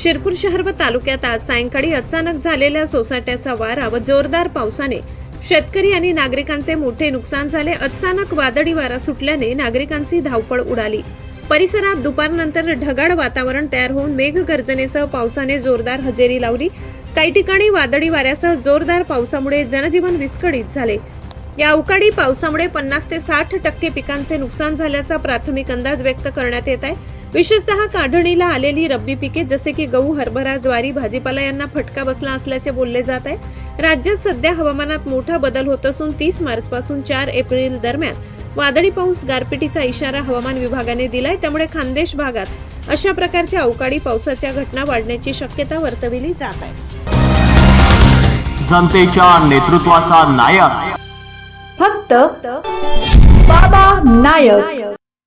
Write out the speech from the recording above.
शिरपूर शहर व तालुक्यात आज सायंकाळी अचानक झालेल्या सोसाट्याचा वारा व जोरदार पावसाने शेतकरी आणि नागरिकांचे मोठे नुकसान झाले। अचानक वादळी वारा सुटल्याने नागरिकांची धावपळ उडाली। परिसरात दुपारनंतर ढगाळ वातावरण तयार होऊन मेघगर्जनेसह पावसाने जोरदार हजेरी लावली। काही ठिकाणी वादळी वाऱ्यासह जोरदार पावसामुळे जनजीवन विस्कळीत झाले। या अवकाळी पावसामुळे 50 ते 60% पिकांचे नुकसान झाल्याचा प्राथमिक अंदाज व्यक्त करण्यात येत आहे। विशेषतः काढणीला आलेली रब्बी पिके जसे की गहू, हरभरा, ज्वारी, भाजीपाला यांना फटका बसला असल्याचे बोलले जात आहे। राज्यात सध्या हवामानात मोठा बदल होत असून 30 मार्च पासून 4 एप्रिल दरम्यान वादळी पाऊस, गारपिटीचा इशारा हवामान विभागाने दिलाय। त्यामुळे खानदेश भागात अशा प्रकारच्या अवकाळी पावसाच्या घटना वाढण्याची शक्यता वर्तविली जात आहे। जनतेच्या नेतृत्वाचा नायक फक्त बाबा नायक।